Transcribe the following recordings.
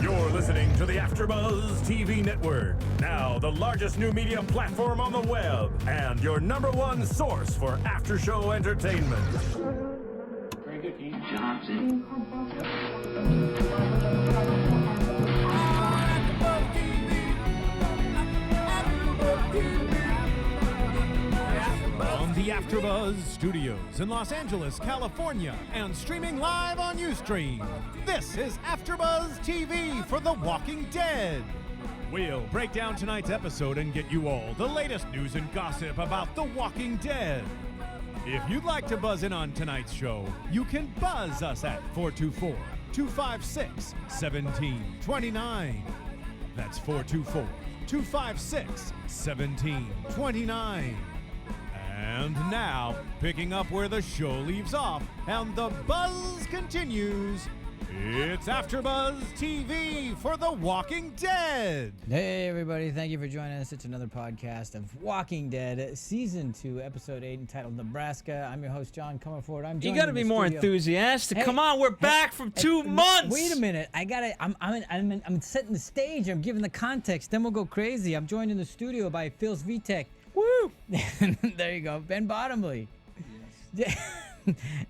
You're listening to the AFTERBUZZ TV Network, now the largest new media platform on the web, and your #1 source for after-show entertainment. Very good, Keith. Johnson. From the AFTERBUZZ Studios in Los Angeles, California, and streaming live on Ustream, this is AFTERBUZZ TV for The Walking Dead. We'll break down tonight's episode and get you all the latest news and gossip about The Walking Dead. If you'd like to buzz in on tonight's show, you can buzz us at 424-256-1729. That's 424-256-1729. And now, picking up where the show leaves off and the buzz continues, it's AFTERBUZZ TV for The Walking Dead. Hey everybody, thank you for joining us. It's another podcast of Walking Dead, Season 2, Episode 8, entitled Nebraska. I'm your host, John Comerford. I'm You gotta be more enthusiastic. Hey, Come on, we're back from 2 months. Wait a minute, I'm setting the stage. I'm giving the context. Then we'll go crazy. I'm joined in the studio by Phil Svitek. Woo! There you go, Ben Bottomley. Yes.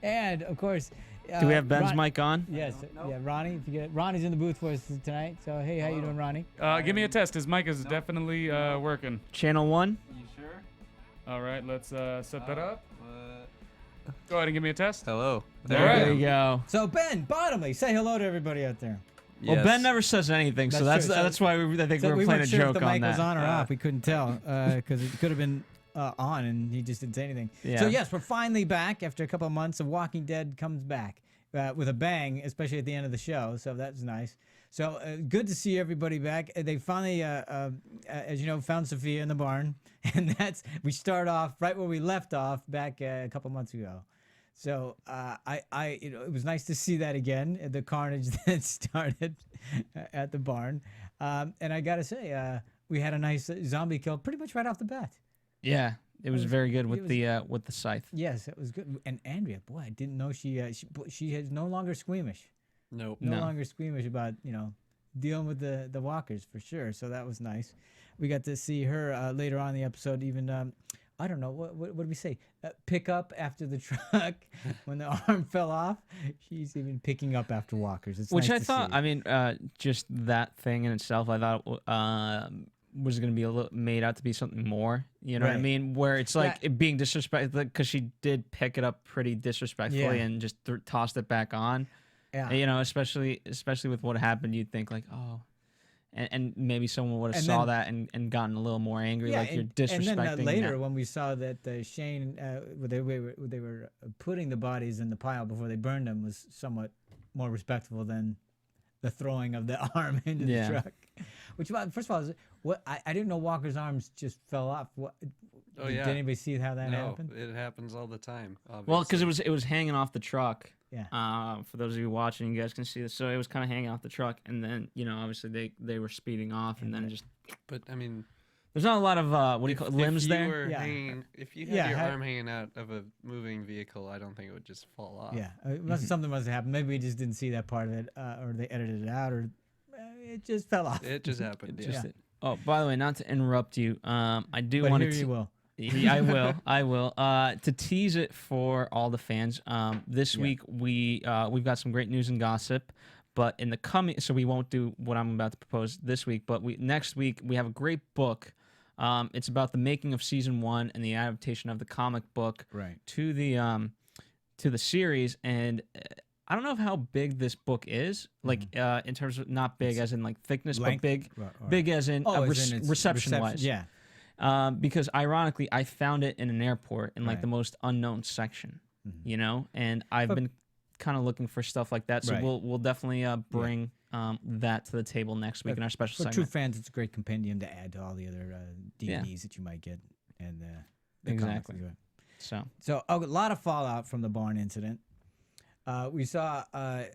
And of course. Do we have Ben's mic on? Yes. No. Yeah, Ronnie. If you get it. Ronnie's in the booth for us tonight. So hey, how you doing, Ronnie? Give me a test. His mic is definitely working. Channel 1? You sure? All right, let's set that up. Go ahead and give me a test. Hello. There you go. So Ben Bottomley, say hello to everybody out there. Well, Yes. Ben never says anything, so That's true. that's why I think we were playing a weren't sure joke if the mic on was that. on or off. We couldn't tell because it could have been on and he just didn't say anything. Yeah. So yes, we're finally back after a couple of months of Walking Dead comes back with a bang, especially at the end of the show. So that's nice. So good to see everybody back. They finally, as you know, found Sophia in the barn, and we start off right where we left off back a couple months ago. So it was nice to see that again, the carnage that started at the barn, and I gotta say, we had a nice zombie kill pretty much right off the bat. Yeah, it was very good with the scythe. Yes, it was good. And Andrea, boy, I didn't know she is no longer squeamish. Nope. No longer squeamish about dealing with the walkers for sure. So that was nice. We got to see her later on in the episode. Even I don't know what did we say? Pick up after the truck when the arm fell off. She's even picking up after walkers. It's Which nice I thought. see. I mean, just that thing in itself, I thought was going to be made out to be something more. You know what I Right. mean? Where it's like it being disrespectful because she did pick it up pretty disrespectfully and just tossed it back on. Yeah. You know, especially with what happened, you'd think like, oh. And maybe someone would have And saw then- that and gotten a little more angry, like you're disrespecting. And then later, that. when we saw that Shane, they were putting the bodies in the pile before they burned them, was somewhat more respectful than the throwing of the arm into the truck. Which, first of all, I didn't know Walker's arms just fell off. Did anybody see how that happened? No, it happens all the time. Obviously. Well, because it was hanging off the truck. Yeah. For those of you watching, you guys can see this. So it was kind of hanging off the truck, and then obviously they were speeding off, and then just. But I mean, there's not a lot of what do you call it, limbs if there. If you had your arm hanging out of a moving vehicle, I don't think it would just fall off. Yeah, something must have happened. Maybe we just didn't see that part of it, or they edited it out, or it just fell off. It just happened. Oh, by the way, not to interrupt you, I do want to. You will. I will. To tease it for all the fans, this week we've got some great news and gossip, but in the coming, so we won't do what I'm about to propose this week, but next week we have a great book. It's about the making of season 1 and the adaptation of the comic book to the series, and I don't know how big this book is, like in terms of not big as in like thickness, length? but big, Right. big as in reception wise. Yeah. Because ironically, I found it in an airport in like the most unknown section, and I've been kind of looking for stuff like that. So we'll definitely bring that to the table next week in our special segment. For true fans, it's a great compendium to add to all the other DVDs that you might get, and the exactly. comics. So a lot of fallout from the barn incident. We saw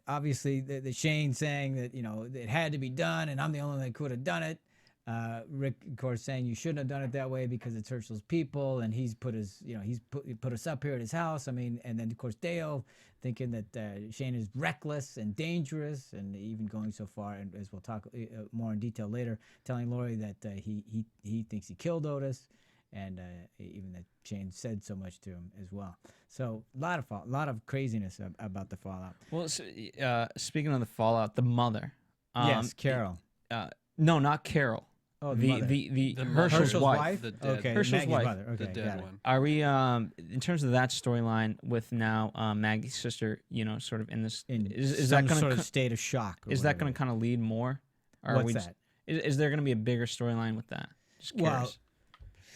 obviously the Shane saying that it had to be done, and I'm the only one that could have done it. Rick, of course, saying you shouldn't have done it that way because it's Hershel's people, and he's put put us up here at his house. I mean, and then of course Dale thinking that Shane is reckless and dangerous, and even going so far, and as we'll talk more in detail later, telling Lori that he thinks he killed Otis, and even that Shane said so much to him as well. So a lot of craziness about the fallout. Well, so, speaking of the fallout, the mother. Yes, Carol. No, not Carol. Oh, the Hershel's wife. The dead, Okay, Hershel's Maggie's wife. mother. Okay, the dead got it. one. Are we in terms of that storyline with now Maggie's sister? Sort of in this. Is some that going sort to of state of shock? Is that going to kind of lead more? Or What's are we that? Is there going to be a bigger storyline with that? Just curious. Well,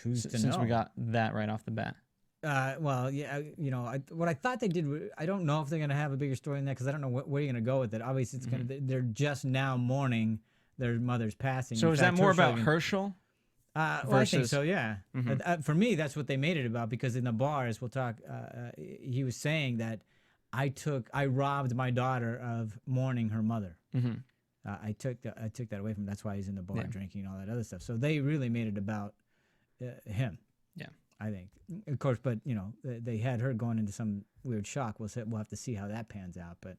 who's to Since know? we got that right off the bat. Well, yeah, what I thought they did. I don't know if they're going to have a bigger story than that because I don't know where you're going to go with it. Obviously, it's going to. They're just now mourning their mother's passing. So In is fact, that more Hershel about even- Hershel? Well, I think versus- so. Yeah. Mhm. For me, that's what they made it about because in the bar, as we'll talk, he was saying that I robbed my daughter of mourning her mother. Mm-hmm. I took that away from him. That's why he's in the bar Yeah. drinking and all that other stuff. So they really made it about him. Yeah. I think, of course, but they had her going into some weird shock. We'll have to see how that pans out, but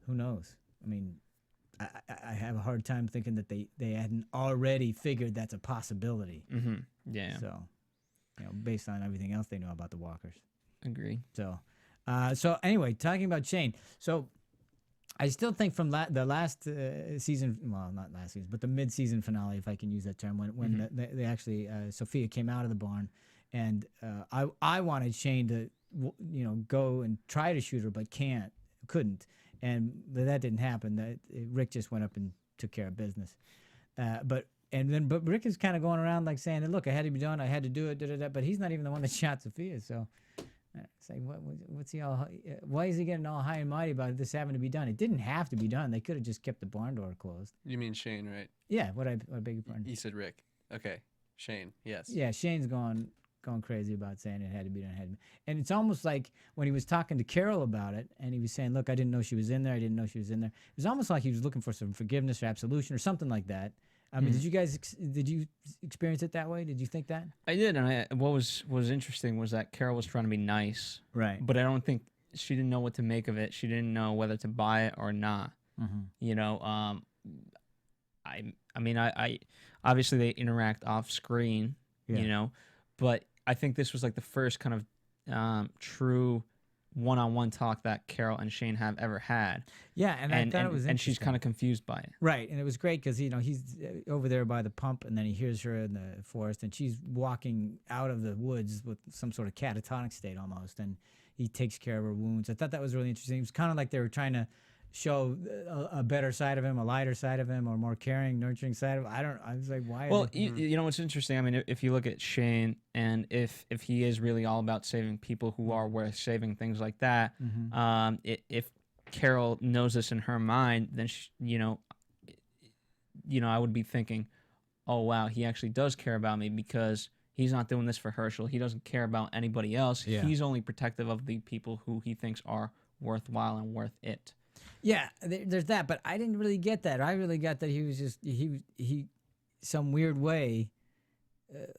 who knows? I mean, I have a hard time thinking that they hadn't already figured that's a possibility. Mm-hmm. Yeah. So, based on everything else they know about the Walkers. Agree. So, anyway, talking about Shane. So, I still think from the last season, well, not last season, but the mid-season finale, if I can use that term, when they actually Sophia came out of the barn, and I wanted Shane to go and try to shoot her, but couldn't, and that didn't happen. Rick just went up and took care of business, but Rick is kind of going around like saying, "Look, I had to be done. I had to do it." But he's not even the one that shot Sophia, so. It's like, what's he all? Why is he getting all high and mighty about this having to be done? It didn't have to be done. They could have just kept the barn door closed. You mean Shane, right? Yeah. What I beg your pardon. You said Rick. Okay, Shane. Yes. Yeah, Shane's going crazy about saying it had to be done. And it's almost like when he was talking to Carol about it, and he was saying, "Look, I didn't know she was in there. I didn't know she was in there." It was almost like he was looking for some forgiveness or absolution or something like that. I mean, did you experience it that way? Did you think that? I did, and what was interesting was that Carol was trying to be nice, right? but I don't think she didn't know what to make of it. She didn't know whether to buy it or not. I mean, I obviously they interact off screen, but I think this was like the first kind of true one-on-one talk that Carol and Shane have ever had. Yeah, and I thought it was and she's interesting. kind of confused by it. Right, and it was great because he's over there by the pump, and then he hears her in the forest, and she's walking out of the woods with some sort of catatonic state almost, and he takes care of her wounds. I thought that was really interesting. It was kind of like they were trying to show a better side of him, a lighter side of him, or more caring, nurturing side of him. I was like, why? Well, you know what's interesting? I mean, if you look at Shane, and if he is really all about saving people who are worth saving, things like that, if Carol knows this in her mind, then I would be thinking, oh wow, he actually does care about me because he's not doing this for Hershel. He doesn't care about anybody else. Yeah. He's only protective of the people who he thinks are worthwhile and worth it. Yeah, there's that, but I didn't really get that. I really got that he was just he some weird way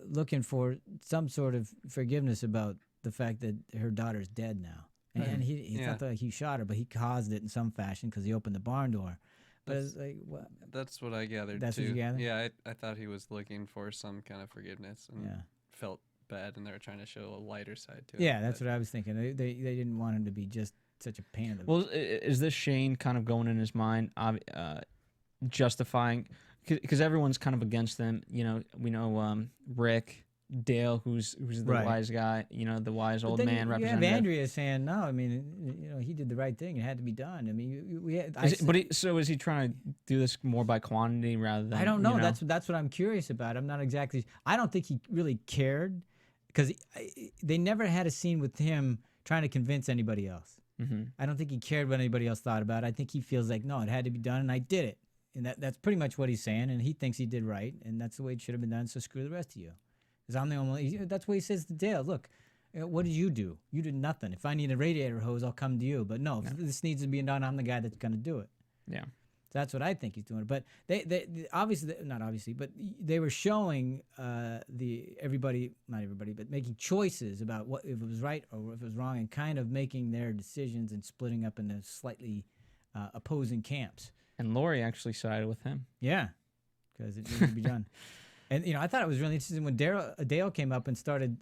looking for some sort of forgiveness about the fact that her daughter's dead now, and he thought that he shot her, but he caused it in some fashion because he opened the barn door. But it's like, what? That's what I gathered That's too. what you gathered? Yeah, I thought he was looking for some kind of forgiveness and felt bad, and they were trying to show a lighter side to it. Yeah, that's what I was thinking. They didn't want him to be just such a pain in the. Well, is this Shane kind of going in his mind, justifying, because everyone's kind of against them. We know Rick, Dale, who's the wise guy, the wise old man representative. You have Andrea saying no. I mean, he did the right thing. It had to be done. I mean, we had. So is he trying to do this more by quantity rather than? I don't know. That's what I'm curious about. I'm not exactly. I don't think he really cared because they never had a scene with him trying to convince anybody else. I don't think he cared what anybody else thought about it. I think he feels like, no, it had to be done, and I did it. And that's pretty much what he's saying, and he thinks he did right, and that's the way it should have been done, so screw the rest of you. Because I'm the only that's what he says to Dale. Look, what did you do? You did nothing. If I need a radiator hose, I'll come to you. But no, if this needs to be done, I'm the guy that's going to do it. Yeah. That's what I think he's doing. But they obviously, not obviously, but they were showing not everybody, but making choices about what if it was right or if it was wrong, and kind of making their decisions and splitting up into slightly opposing camps. And Lori actually sided with him. Yeah, because it needed to be done. And I thought it was really interesting when Dale came up and started.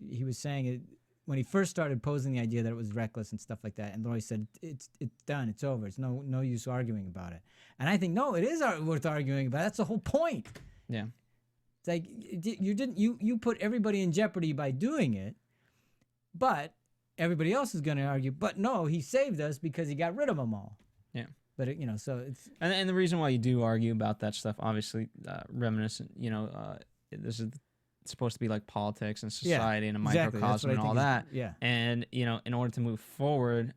He was saying it. When he first started posing the idea that it was reckless and stuff like that, and Lori said, it's done, it's over, it's no use arguing about it. And I think, no, it is worth arguing about. That's the whole point. Yeah. It's like you put everybody in jeopardy by doing it, but everybody else is going to argue, but no, he saved us because he got rid of them all. Yeah. But so it's and the reason why you do argue about that stuff, obviously, reminiscent. This is supposed to be like politics and society and a microcosm and all that. Yeah. And in order to move forward,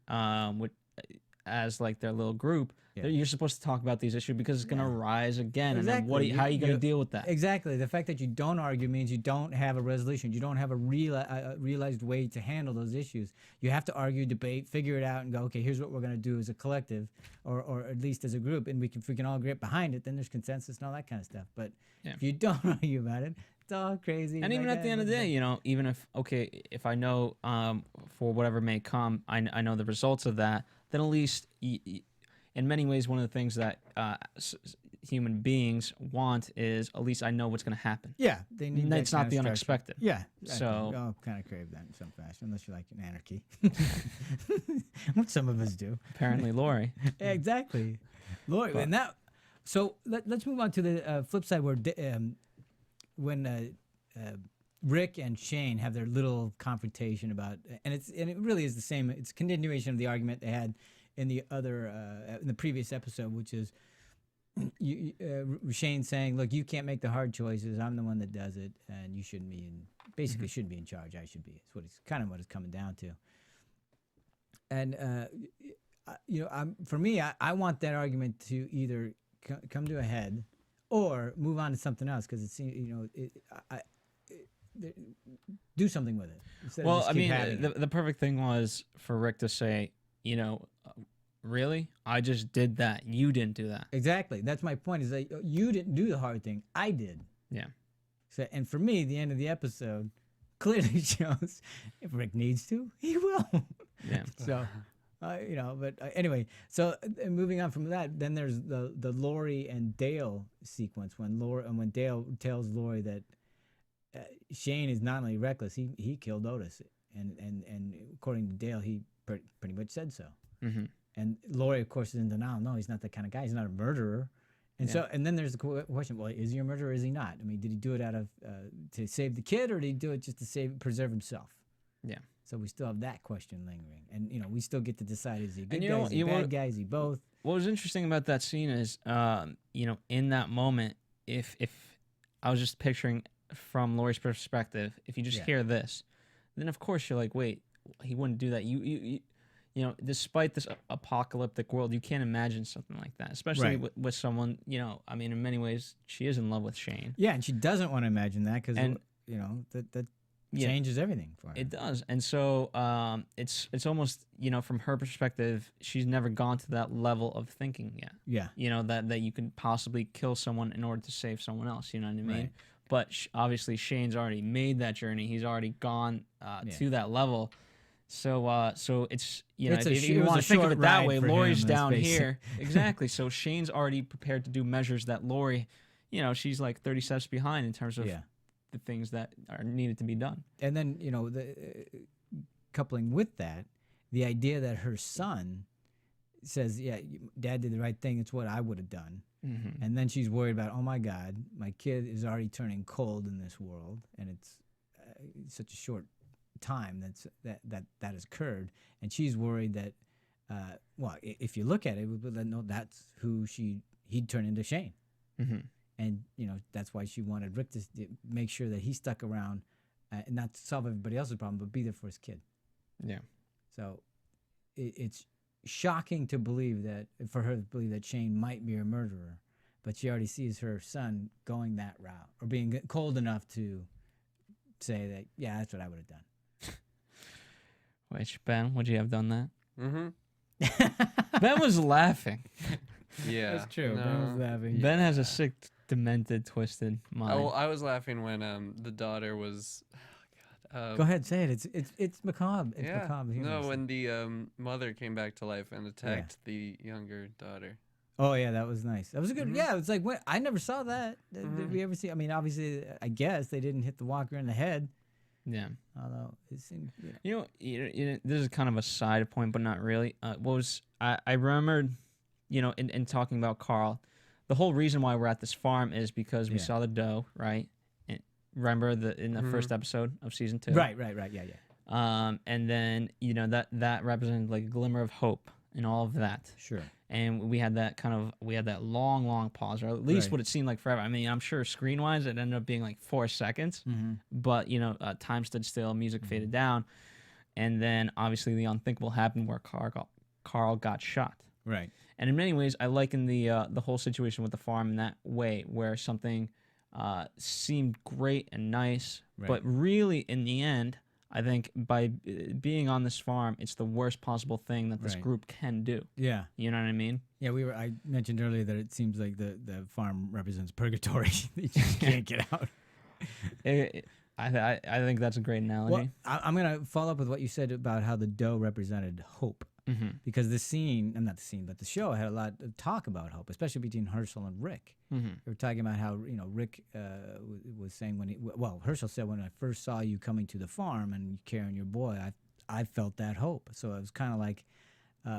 as like their little group, you're supposed to talk about these issues because it's going to rise again. Exactly. And then how are you going to deal with that? Exactly. The fact that you don't argue means you don't have a resolution. You don't have a realized way to handle those issues. You have to argue, debate, figure it out, and go, okay, here's what we're going to do as a collective, or at least as a group, and if we can all get behind it, then there's consensus and all that kind of stuff. But if you don't argue about it, it's all crazy. And even at the end of the day, even if I know for whatever may come, I know the results of that, then at least in many ways, one of the things that human beings want is at least I know what's going to happen. Yeah, they need. It's not the unexpected. Yeah, so we all kind of crave that in some fashion, unless you like an anarchy, what some of us do. Apparently, Lori. Yeah, exactly, Lori. And that. So let's move on to the flip side, where when Rick and Shane have their little confrontation about, and it really is the same. It's a continuation of the argument they had in the in the previous episode, which is Shane saying, "Look, you can't make the hard choices. I'm the one that does it, and you shouldn't be basically shouldn't be in charge. I should be." It's what it's coming down to. And for me, I want that argument to either come to a head or move on to something else, because it's do something with it. Well, I mean, the perfect thing was for Rick to say, really? I just did that. You didn't do that. Exactly. That's my point, is that you didn't do the hard thing. I did. Yeah. So, and for me, the end of the episode clearly shows if Rick needs to, he will. Yeah. So, but anyway, so moving on from that, then there's the Lori and Dale sequence when Dale tells Lori that Shane is not only reckless, he killed Otis, and according to Dale, he pretty much said so. Mm-hmm. And Lori, of course, is in denial. No, he's not that kind of guy. He's not a murderer. And so, and then there's the question: well, is he a murderer or is he not? I mean, did he do it out of to save the kid, or did he do it just to preserve himself? Yeah. So we still have that question lingering, and we still get to decide: is he a good guy? Is he a bad guy? Is he both? What was interesting about that scene is, in that moment, if I was just picturing from Lori's perspective, if you just hear this, then of course you're like, wait, he wouldn't do that. Despite this apocalyptic world, you can't imagine something like that, especially with someone, I mean, in many ways, she is in love with Shane. Yeah, and she doesn't want to imagine that because, that changes everything for her. It does. And so it's almost, from her perspective, she's never gone to that level of thinking yet. Yeah. That you can possibly kill someone in order to save someone else, you know what I mean? Right. But obviously, Shane's already made that journey. He's already gone to that level. So it's if you want to think of it that way, Lori's down here. Exactly. So Shane's already prepared to do measures that Lori, she's like 30 steps behind in terms of the things that are needed to be done. And then coupling with that, the idea that her son says, "Yeah, Dad did the right thing. It's what I would have done." Mm-hmm. And then she's worried about, "Oh my God, my kid is already turning cold in this world, and it's such a short time that has occurred," and she's worried that if you look at it, no, that's who he'd turn into Shane. Mm-hmm. And that's why she wanted Rick to make sure that he stuck around, and not to solve everybody else's problem, but be there for his kid. Yeah. So it's shocking to believe for her to believe that Shane might be a murderer, but she already sees her son going that route, or being cold enough to say that, yeah, that's what I would have done. Which, Ben, would you have done that? Mm-hmm. Ben was laughing. Yeah. That's true. No. Ben was laughing. Ben has a sick, demented, twisted mind. Oh, I was laughing when the daughter was. Go ahead, say it. It's macabre. It's Yeah. macabre. No, humorous. when the mother came back to life and attacked the younger daughter. Oh yeah, that was nice. That was a good. Yeah, it was like what I never saw that. Did we ever see? I mean, obviously, I guess they didn't hit the walker in the head. Yeah. Although it seemed. This is kind of a side point, but not really. I remembered, in talking about Carl, the whole reason why we're at this farm is because we saw the doe, right? And remember in the first episode of season 2. Right. Yeah. And then that represented like a glimmer of hope and all of that. Sure. And we had that long pause, or at least what it seemed like forever. I mean, I'm sure screen wise it ended up being like 4 seconds, but time stood still, music faded down, and then obviously the unthinkable happened where Carl got shot. Right. And in many ways, I liken the whole situation with the farm in that way, where something seemed great and nice, but really in the end, I think by being on this farm, it's the worst possible thing that this group can do. Yeah. You know what I mean? Yeah, I mentioned earlier that it seems like the farm represents purgatory. They just can't get out. I think that's a great analogy. Well, I'm going to follow up with what you said about how the doe represented hope. Because the show had a lot of talk about hope, especially between Hershel and Rick. They were talking about how Rick was saying Hershel said, when I first saw you coming to the farm and carrying your boy, I felt that hope. So it was kind of like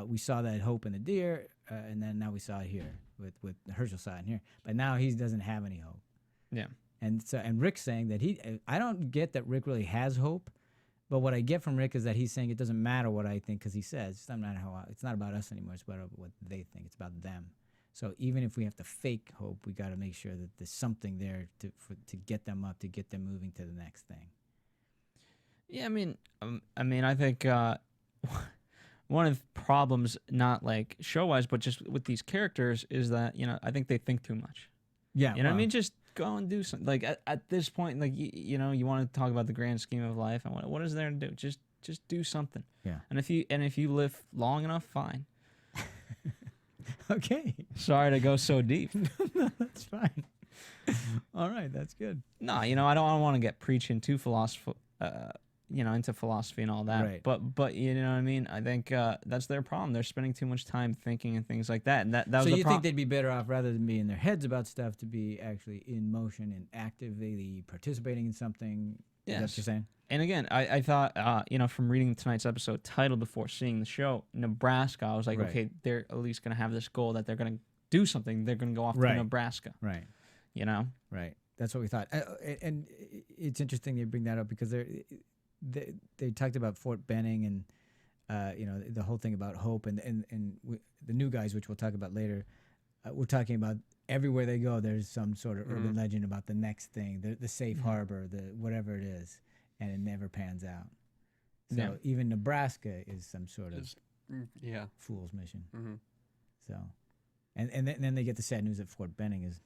we saw that hope in the deer, and then now we saw it here with Hershel saw it here. But now he doesn't have any hope. Yeah. And Rick's saying that I don't get that Rick really has hope. But what I get from Rick is that he's saying it doesn't matter what I think, because he says it's not about us anymore. It's about what they think. It's about them. So even if we have to fake hope, we got to make sure that there's something there to get them up, to get them moving to the next thing. Yeah, I think one of the problems, not like show-wise, but just with these characters, is that I think they think too much. Yeah, what I mean? Just go and do something. Like at this point, like you want to talk about the grand scheme of life, and what is there to do? Just do something. Yeah. And if you live long enough, fine. Okay. Sorry to go so deep. No, that's fine. All right, that's good. No, I don't want to get preaching too philosophy. Into philosophy and all that. Right. But you know what I mean? I think that's their problem. They're spending too much time thinking and things like that. And that was so you think they'd be better off, rather than be in their heads about stuff, to be actually in motion and actively participating in something? Yes. Is that what you're saying? And again, I thought, from reading tonight's episode title before seeing the show, Nebraska, I was like, okay, they're at least going to have this goal that they're going to do something. They're going to go off to Nebraska. Right. Right. That's what we thought. And it's interesting they bring that up, because they talked about Fort Benning and the whole thing about hope, and the new guys, which we'll talk about later. We're talking about everywhere they go, there's some sort of urban legend about the next thing, the safe harbor, the whatever it is, and it never pans out. So even Nebraska is some sort of fool's mission. So, and then they get the sad news that Fort Benning is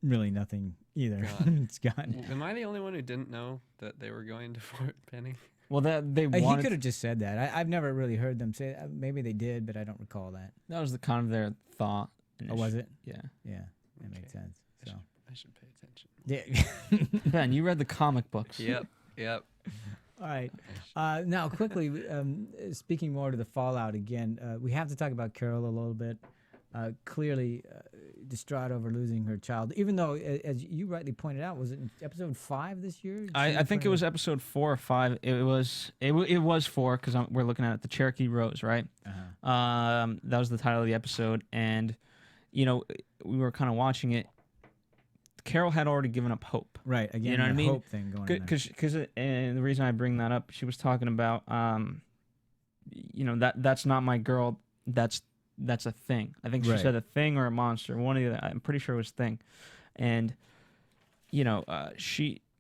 really nothing either. It's gone. Am I the only one who didn't know that they were going to Fort Benning? Well, he could have just said that. I've never really heard them say that. Maybe they did, but I don't recall that. That was kind of their thought. Oh, was it? Yeah. Yeah, that makes sense. So I should pay attention. Yeah. Ben, you read the comic books. Yep. All right. Now, quickly, speaking more to the fallout again, we have to talk about Carol a little bit. Clearly distraught over losing her child, even though, as you rightly pointed out, was it in episode 5 this year? I think it was episode 4 or 5. It was 4, because we're looking at the Cherokee Rose, right? That was the title of the episode, and we were kind of watching it. Carol had already given up hope. Right. Again, you know what I mean? Hope thing going on. Because and the reason I bring that up, she was talking about, that's not my girl. That's a thing. I think she said a thing or a monster. One of the, I'm pretty sure it was thing. And,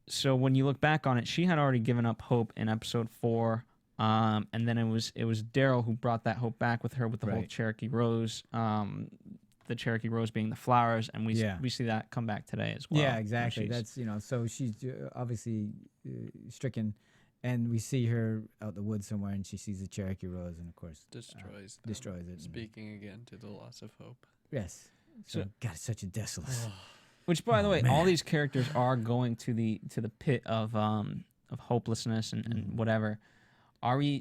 so when you look back on it, she had already given up hope in episode 4. And then it was Daryl who brought that hope back with her with the whole Cherokee Rose, the Cherokee Rose being the flowers. And we see that come back today as well. Yeah, exactly. That's, so she's obviously stricken. And we see her out the woods somewhere, and she sees the Cherokee Rose, and of course destroys it. Speaking again to the loss of hope. Yes. So God, it's such a desolate. Which, by the way, man. all these characters are going to the pit of hopelessness and whatever. Are we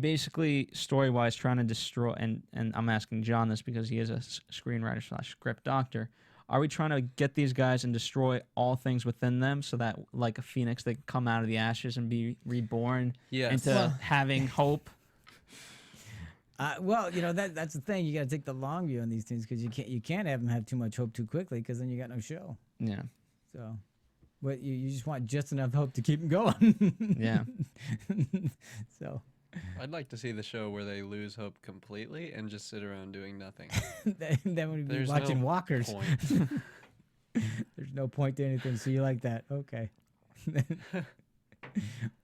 basically story wise trying to destroy? And I'm asking John this because he is a screenwriter / script doctor. Are we trying to get these guys and destroy all things within them so that, like a phoenix, they can come out of the ashes and be reborn into having hope? Well, you know that's the thing. You got to take the long view on these things because you can't have them have too much hope too quickly because then you got no show. Yeah. So, but you just want just enough hope to keep them going. Yeah. So. I'd like to see the show where they lose hope completely and just sit around doing nothing. Then we'd be There's watching no walkers. point. There's no point to anything. So you like that? Okay.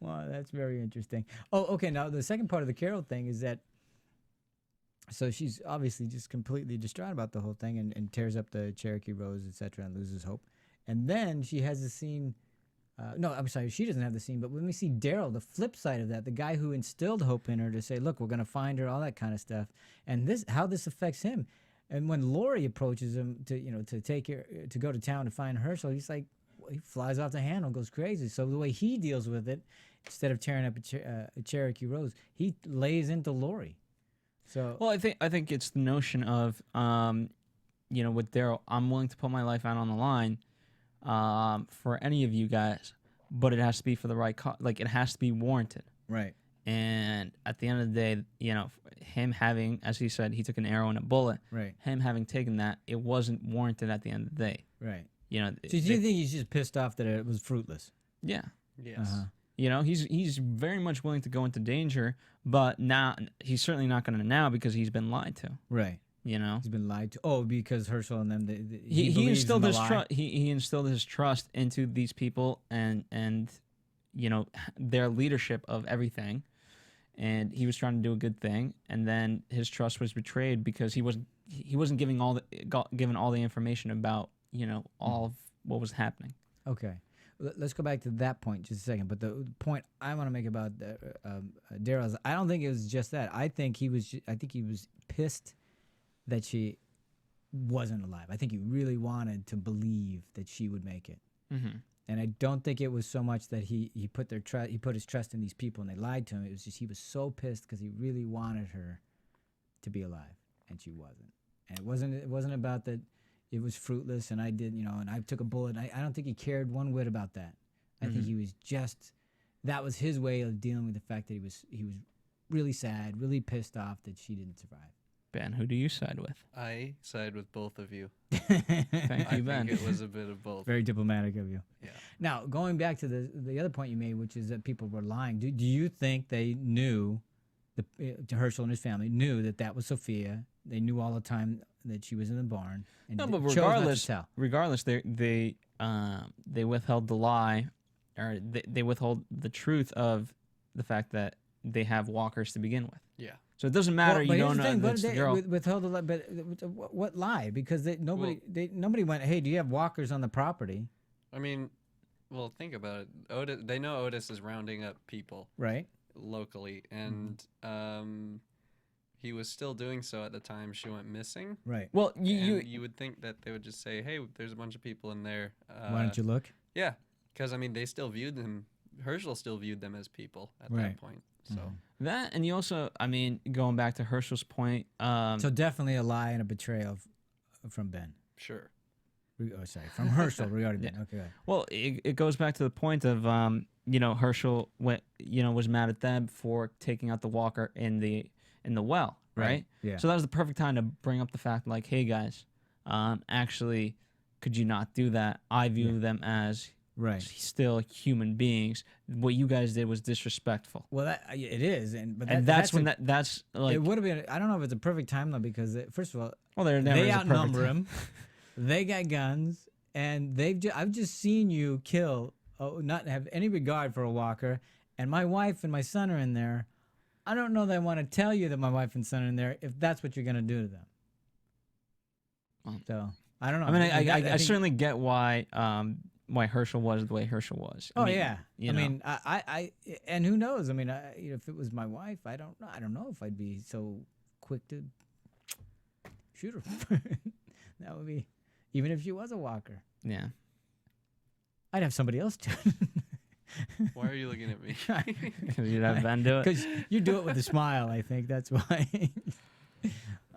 Well, that's very interesting. Oh, okay. Now the second part of the Carol thing is that. So she's obviously just completely distraught about the whole thing and tears up the Cherokee Rose, etc., and loses hope. And then she has a scene. No, I'm sorry, she doesn't have the scene. But when we see Daryl, the flip side of that, the guy who instilled hope in her to say, "Look, we're going to find her," all that kind of stuff, and how this affects him. And when Lori approaches him to take her to go to town to find Hershel, he's like, he flies off the handle, goes crazy. So the way he deals with it, instead of tearing up a Cherokee Rose, he lays into Lori. So Well, I think it's the notion of, with Daryl, I'm willing to put my life out on the line for any of you guys, but it has to be for the right cause. Like, it has to be warranted. right. And at the end of the day, him having, as he said, he took an arrow and a bullet. Right. Him having taken that, it wasn't warranted at the end of the day. Right. So do you think he's just pissed off that it was fruitless? Yeah. Yes. Uh-huh. He's very much willing to go into danger, but now he's certainly not going to now because he's been lied to. Right. He's been lied to. Oh, because Hershel and them. He instilled his trust. trust. He instilled his trust into these people and their leadership of everything, and he was trying to do a good thing, and then his trust was betrayed because he wasn't given all the information about all of what was happening. Okay. Let's go back to that point just a second. But the point I want to make about Daryl is I don't think it was just that. I think he was pissed that she wasn't alive. I think he really wanted to believe that she would make it. Mm-hmm. And I don't think it was so much that he put his trust in these people and they lied to him. It was just he was so pissed because he really wanted her to be alive and she wasn't. And it wasn't about that. It was fruitless, and I did, and I took a bullet. I don't think he cared one whit about that. I think he was that was his way of dealing with the fact that he was really sad, really pissed off that she didn't survive. Ben, who do you side with? I side with both of you. Thank you, Ben. I think it was a bit of both. Very diplomatic of you. Yeah. Now, going back to the other point you made, which is that people were lying. Do you think they knew, Hershel and his family knew that was Sophia? They knew all the time that she was in the barn. And No, but chose not to tell. regardless, they withheld the lie, or they withhold the truth of the fact that they have walkers to begin with. Yeah. So it doesn't matter. Well, You don't know but it's the girl. withheld the lie, but what lie? Because nobody went, "Hey, do you have walkers on the property?" I mean, well, think about it. They know Otis is rounding up people Right. locally, and he was still doing so at the time she went missing. Right. Well, You would think that they would just say, "Hey, there's a bunch of people in there. Why don't you look? Yeah, because they still viewed them. Hershel still viewed them as people at Right. that point. So that, and you also, going back to Hershel's point. So definitely a lie and a betrayal from Ben. sure. Oh, sorry, from Hershel regarding Ben. Okay. Go ahead. Well, it goes back to the point of Hershel was mad at them for taking out the walker in the well, right? Yeah. So that was the perfect time to bring up the fact, like, hey guys, actually, could you not do that? I view them as Right. still human beings. What you guys did was disrespectful. Well, it is, That's like, it would have been. I don't know if it's a perfect time though, because first of all, well, there never they is a perfect outnumber time. him. They got guns, and I've just seen you kill, not have any regard for a walker, and my wife and my son are in there. I don't know that I want to tell you that my wife and son are in there if that's what you're gonna do to them. So I don't know. I mean, I think- certainly get why Hershel was the way Hershel was. Oh yeah, I mean, I and who knows? I mean, if it was my wife, I don't know if I'd be so quick to shoot her. That would be, even if she was a walker. Yeah. I'd have somebody else do it. Why are you looking at me? Because you'd have Ben do it. Because you do it with a smile, I think. That's why.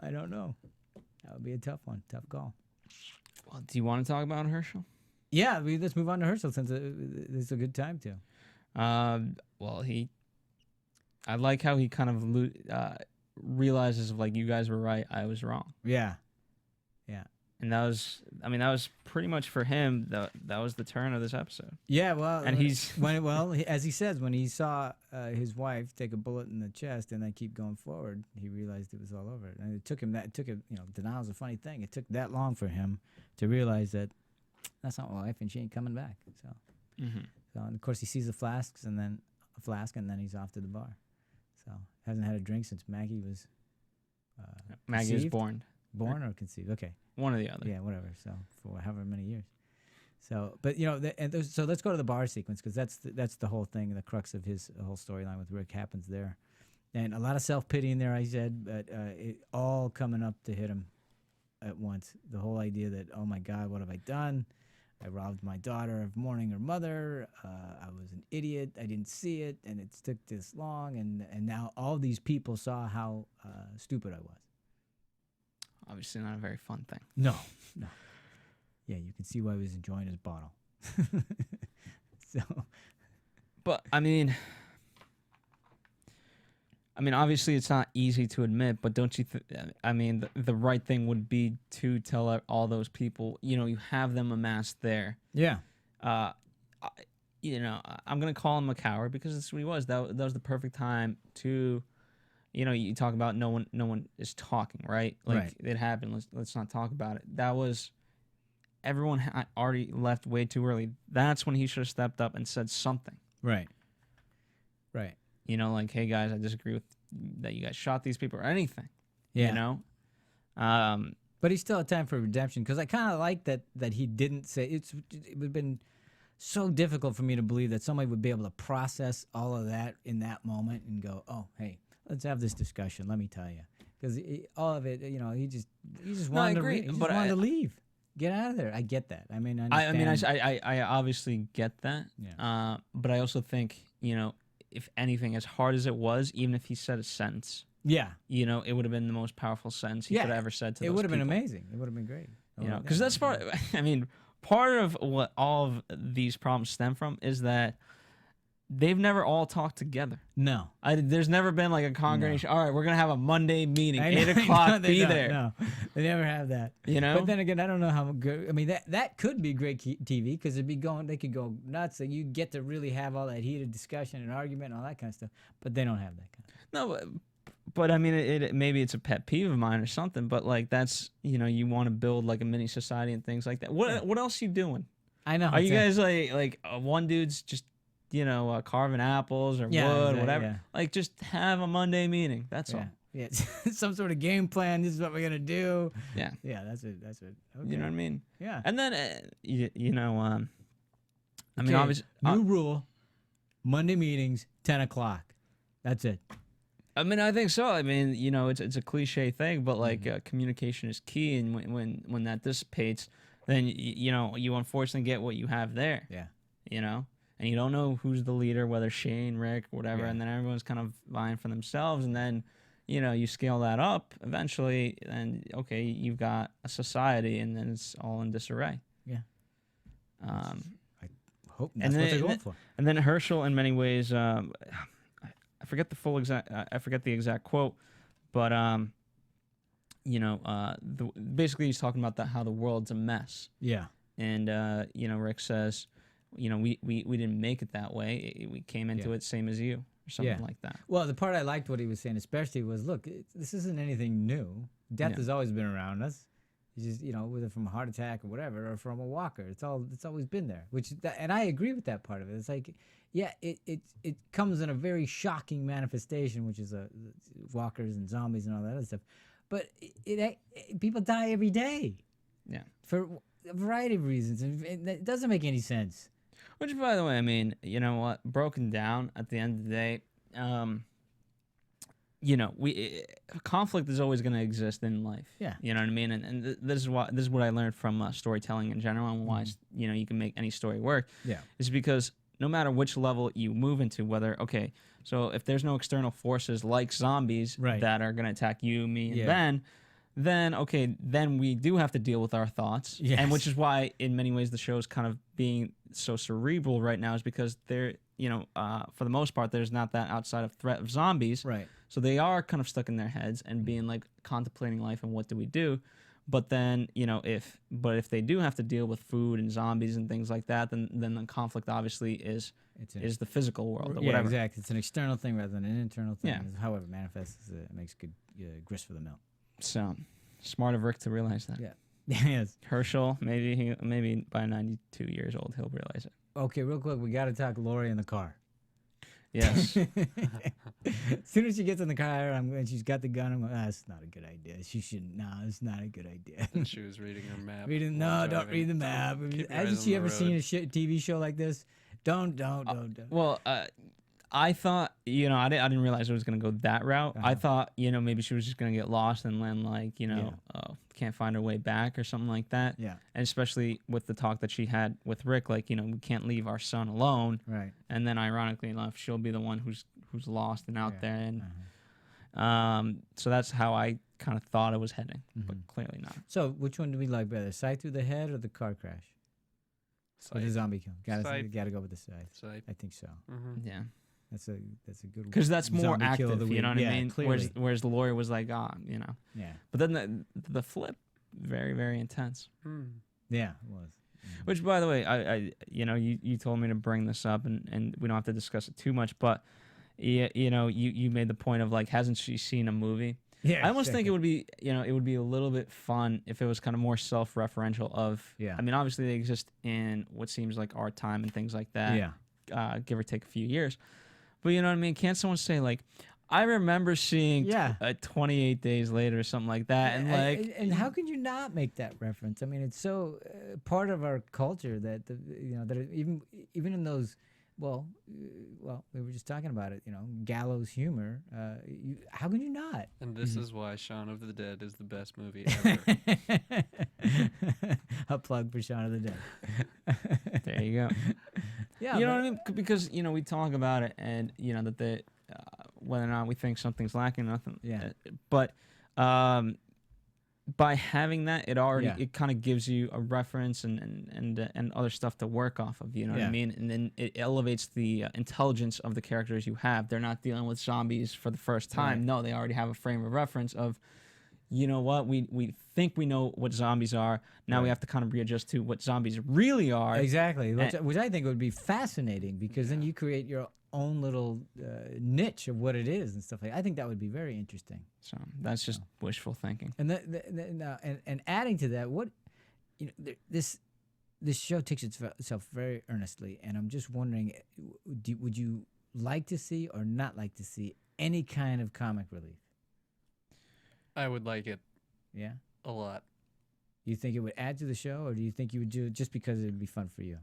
I don't know. That would be a tough one. Tough call. Well, do you want to talk about Hershel? Yeah, let's move on to Hershel since it's a good time to. Well, I like how he kind of realizes, like, you guys were right, I was wrong. Yeah. And that was pretty much for him. That was the turn of this episode. Yeah, well, and as he says, when he saw his wife take a bullet in the chest and then keep going forward, he realized it was all over. And it took him denial's a funny thing. It took that long for him to realize that that's not my wife and she ain't coming back. So, so and of course he sees the flask and then he's off to the bar. So hasn't had a drink since Maggie was. Maggie was born or conceived. Okay. One or the other. Yeah, whatever. So for however many years. So, but so let's go to the bar sequence because that's the whole thing, the crux of his whole storyline with Rick happens there, and a lot of self-pity in there. I said, but it all coming up to hit him at once. The whole idea that, oh my God, what have I done? I robbed my daughter of mourning her mother. I was an idiot. I didn't see it, and it took this long, and now all these people saw how stupid I was. Obviously not a very fun thing. No. Yeah, you can see why he was enjoying his bottle. So, but I mean, obviously it's not easy to admit, but don't you? The right thing would be to tell all those people. You have them amassed there. Yeah. I'm gonna call him a coward because that's what he was. That was the perfect time to. You talk about no one is talking, right? Like right. It happened. Let's not talk about it. That was everyone already left way too early. That's when he should have stepped up and said something. Right. Like, hey guys, I disagree with that. You guys shot these people or anything. Yeah. But he still had time for redemption because I kind of like that he didn't say it would have been so difficult for me to believe that somebody would be able to process all of that in that moment and go, oh, hey. Let's have this discussion. Let me tell you, because all of it, he just wanted to leave, get out of there. I get that. I obviously get that. Yeah. But I also think, if anything, as hard as it was, even if he said a sentence, yeah, it would have been the most powerful sentence he could have ever said to those people. It would have been amazing. It would have been great. Because that's part. Part of what all of these problems stem from is that. They've never all talked together. No. There's never been like a congregation. No. All right, we're going to have a Monday meeting, 8 No, o'clock, be there. No, they never have that. But then again, I don't know how good. I mean, that could be great TV because they could go nuts and you get to really have all that heated discussion and argument and all that kind of stuff. But they don't have that kind of No, but I mean, maybe it's a pet peeve of mine or something, but like that's, you want to build like a mini society and things like that. What else are you doing? I know. Are you guys like one dude's just, carving apples or wood, whatever. Yeah. Like, just have a Monday meeting. That's all. Yeah, some sort of game plan. This is what we're gonna do. Yeah. Yeah, that's it. Okay. You know what I mean? Yeah. And then, obviously, new rule: Monday meetings, 10 o'clock. That's it. I think so. It's a cliche thing, but like communication is key, and when that dissipates, then you unfortunately get what you have there. Yeah. And you don't know who's the leader, whether Shane, Rick, whatever, and then everyone's kind of vying for themselves, and then, you scale that up eventually, and okay, you've got a society, and then it's all in disarray. Yeah. I hope that's what they're going for. And then Hershel, in many ways, I forget the exact quote, but basically he's talking about how the world's a mess. Yeah. And Rick says. We didn't make it that way. We came into it same as you, or something like that. Well, the part I liked what he was saying, especially, was, look, this isn't anything new. Death has always been around us. It's just, whether from a heart attack or whatever, or from a walker, it's always been there. And I agree with that part of it. It's like, yeah, it comes in a very shocking manifestation, which is walkers and zombies and all that other stuff. But people die every day. Yeah. For a variety of reasons, and it doesn't make any sense. Which, by the way, you know what? Broken down at the end of the day, conflict is always going to exist in life. Yeah. You know what I mean? And this is what I learned from storytelling in general, and why you can make any story work. Yeah. Is because no matter which level you move into, so if there's no external forces like zombies that are going to attack you, me, and then we do have to deal with our thoughts. Yes. And which is why, in many ways, the show is kind of being so cerebral right now, is because they're, for the most part, there's not that outside of threat of zombies. Right. So they are kind of stuck in their heads and being like contemplating life and what do we do. But then, if they do have to deal with food and zombies and things like that, then the conflict obviously is the physical world or yeah, whatever. Exactly. It's an external thing rather than an internal thing. Yeah. However it manifests, it makes good grist for the mill. So smart of Rick to realize that. Yeah. Yes. Hershel, maybe by 92 years old, he'll realize it. Okay, real quick, we got to talk Lori in the car. Yes. As soon as she gets in the car and she's got the gun, I'm going, that's not a good idea. She shouldn't. No, it's not a good idea. And she was reading her map. No, don't read the map. Hasn't she ever seen a TV show like this? Don't. Well, I thought, I didn't realize it was going to go that route. I thought, maybe she was just going to get lost and then can't find her way back or something like that. Yeah. And especially with the talk that she had with Rick, we can't leave our son alone. Right. And then ironically enough, she'll be the one who's lost and out there. And so that's how I kind of thought it was heading, but clearly not. So which one do we like better, sight through the head or the car crash? Or the zombie kill? Gotta go with the sight. I think so. Mm-hmm. Yeah. That's a good. Because that's more active, you know what I mean? Clearly. Whereas the lawyer was like, Yeah. But then the flip, very, very intense. Yeah, it was. Which, by the way, I you told me to bring this up, and we don't have to discuss it too much, but you made the point of hasn't she seen a movie? Yeah. I almost think it would be a little bit fun if it was kind of more self-referential of. Yeah. I mean, obviously they exist in what seems like our time and things like that. Yeah. Give or take a few years. But you know what I mean? Can't someone say I remember seeing 28 Days Later or something like that, and how can you not make that reference? I mean, it's so part of our culture that that even in those well, we were just talking about it. Gallows humor. How can you not? And this is why Shaun of the Dead is the best movie ever. A plug for Shaun of the Dead. There you go. Yeah, you know what I mean? Because we talk about it, and that the whether or not we think something's lacking, nothing. Yeah. But by having that, it kind of gives you a reference and other stuff to work off of. You know what I mean? And then it elevates the intelligence of the characters you have. They're not dealing with zombies for the first time. Right. No, they already have a frame of reference of. You know what? We think we know what zombies are. Now we have to kind of readjust to what zombies really are. Exactly, which I think would be fascinating because then you create your own little niche of what it is and stuff like that. I think that would be very interesting. So that's just wishful thinking. And and adding to that, this show takes itself very earnestly, and I'm just wondering, would you like to see or not like to see any kind of comic relief? I would like it. Yeah? A lot. You think it would add to the show, or do you think you would do it just because it would be fun for you?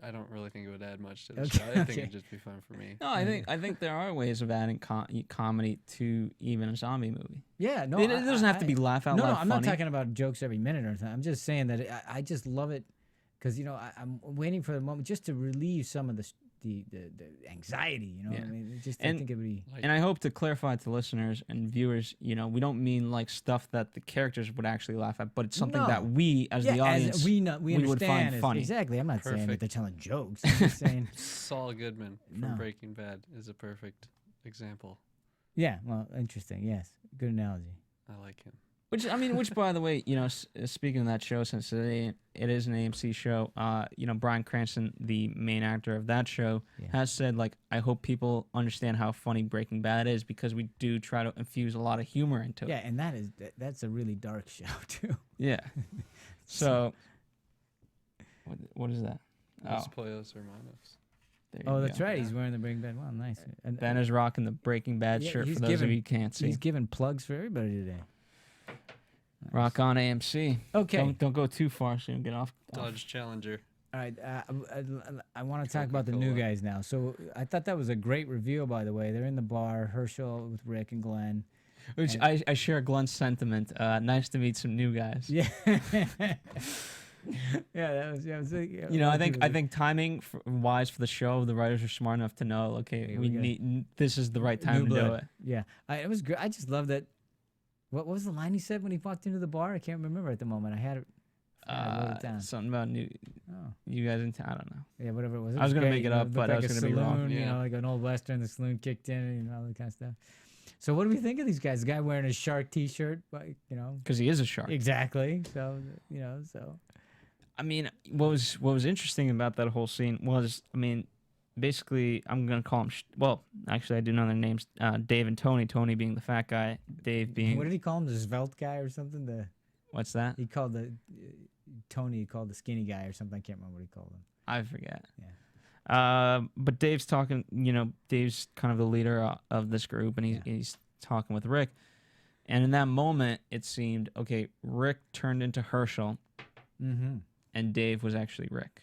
I don't really think it would add much to the show. I think it'd just be fun for me. No, I think there are ways of adding comedy to even a zombie movie. Yeah, no, it doesn't have to be laugh out loud. No, I'm funny. not talking about jokes every minute or anything. I'm just saying that I just love it because I'm waiting for the moment just to relieve some of the anxiety. I mean, I think it would be. And I hope to clarify to listeners and viewers, we don't mean stuff that the characters would actually laugh at, but it's something that we, as the audience, we would find funny. Exactly. I'm not saying that they're telling jokes. I'm just saying Saul Goodman from Breaking Bad is a perfect example. Yeah. Well, interesting. Yes. Good analogy. I like him. Which by the way, speaking of that show, since it is an AMC show, Bryan Cranston, the main actor of that show, has said I hope people understand how funny Breaking Bad is because we do try to infuse a lot of humor into it. Yeah, and that's a really dark show too. Yeah. So, what is that? Los Pollos Hermanos. Oh, that's right. He's wearing the Breaking Bad. Wow, nice. And Ben is rocking the Breaking Bad shirt for those of you who can't see. He's giving plugs for everybody today. Rock on AMC. Okay. Don't go too far so you get off. Dodge Challenger. All right, I want to talk about the new guys now. So I thought that was a great reveal, by the way. They're in the bar, Hershel with Rick and Glenn. Which I share Glenn's sentiment. Nice to meet some new guys. Yeah. Yeah, that was you know, I think timing wise for the show, the writers are smart enough to know, okay, we need this is the right time to do it. Yeah, it was great. I just love that. What was the line he said when he walked into the bar? I can't remember at the moment. I had it. I wrote it down. Something about you guys in town. I don't know. Yeah, whatever it was. I was gonna make it up, but I was gonna be wrong. You know, like an old western. The saloon kicked in, and all that kind of stuff. So what do we think of these guys? The guy wearing a shark T-shirt, like, you know, because he is a shark. Exactly. So you know, I mean, what was interesting about that whole scene was, I mean, basically, I'm gonna call them. Well, actually, I do know their names. Dave and Tony. Tony being the fat guy. Dave being. What did he call him? The svelte guy or something? What's that? He called Tony. He called the skinny guy or something. I can't remember what he called him. I forget. Yeah. But Dave's talking. You know, Dave's kind of the leader of this group, and he's talking with Rick. And in that moment, it seemed okay. Rick turned into Hershel. Mm-hmm. And Dave was actually Rick.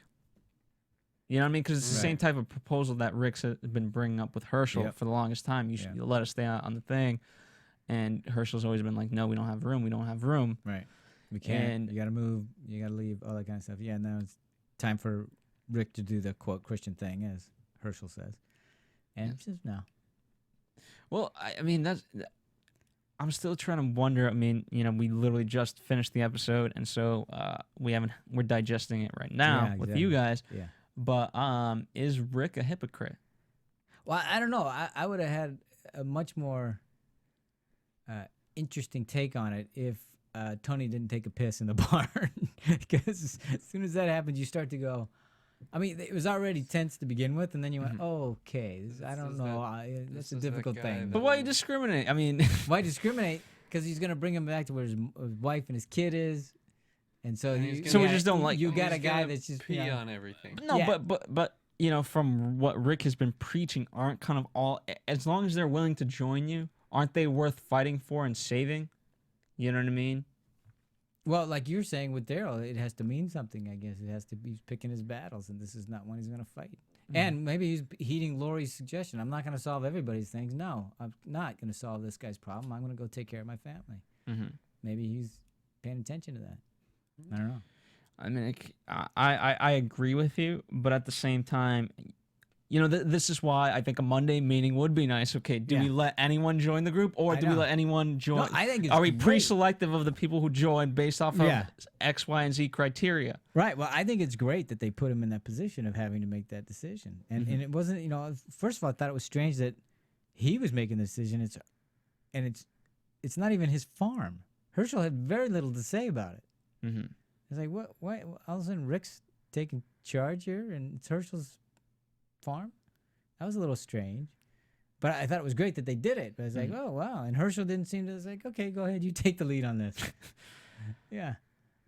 You know what I mean? Because it's the same type of proposal that Rick's been bringing up with Hershel for the longest time. You should let us stay on the thing. And Hershel's always been like, no, we don't have room. We don't have room. Right. We can't. And you got to move. You got to leave. All that kind of stuff. Yeah, now it's time for Rick to do the, quote, Christian thing, as Hershel says. And he says no. Well, I mean, I'm still trying to wonder. I mean, you know, we literally just finished the episode, and so we're digesting it right now with you guys. Yeah. But is Rick a hypocrite? Well, I don't know. I would have had a much more interesting take on it if Tony didn't take a piss in the barn. Because as soon as that happens, you start to go. I mean, it was already tense to begin with, and then you went, "Oh, okay, I don't know. That's a difficult thing." But why discriminate? I mean, why discriminate? Because he's gonna bring him back to where his wife and his kid is, and so we just don't like. You got a guy that's just pee on everything. No, but you know, from what Rick has been preaching, aren't kind of all, as long as they're willing to join you, aren't they worth fighting for and saving? You know what I mean? Well, like you're saying with Daryl, it has to mean something, I guess. It has to be, he's picking his battles, and this is not one he's going to fight. Mm-hmm. And maybe he's heeding Lori's suggestion. I'm not going to solve everybody's things. No, I'm not going to solve this guy's problem. I'm going to go take care of my family. Mm-hmm. Maybe he's paying attention to that. I don't know. I mean, I agree with you, but at the same time, you know, this is why I think a Monday meeting would be nice. Okay, do we let anyone join the group, or do we let anyone join? No, I think it's Are we pre-selective of the people who join based off of X, Y, and Z criteria? Right. Well, I think it's great that they put him in that position of having to make that decision. And and it wasn't, you know, first of all, I thought it was strange that he was making the decision. It's not even his farm. Hershel had very little to say about it. Mm-hmm. It's like, what? All of a sudden, Rick's taking charge here, and it's Hershel's farm. That was a little strange, but I thought it was great that they did it. But I was like, oh wow, and Hershel didn't seem to. I was like, okay, go ahead, you take the lead on this. Yeah,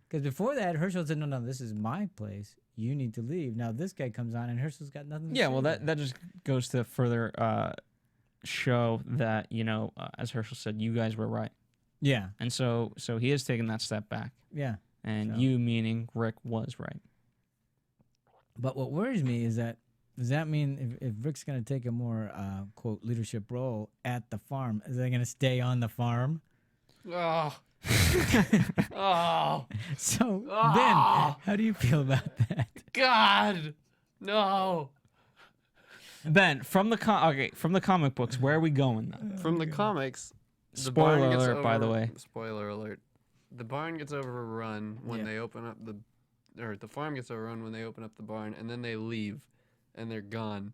because before that, Hershel said, no, this is my place. You need to leave. Now this guy comes on, and Hershel's got nothing to say. Yeah, well, that just goes to further show that, you know, as Hershel said, you guys were right. Yeah, and so he is taking that step back. Yeah, and you, meaning Rick, was right. But what worries me is that. Does that mean if Rick's going to take a more, quote, leadership role at the farm, is they going to stay on the farm? Oh. Oh. So, Ben, how do you feel about that? God, no. Ben, from the comic books, where are we going though? From the comics, spoiler alert, by the way. Spoiler alert. The barn gets overrun when they open up the farm gets overrun when they open up the barn, and then they leave. And they're gone,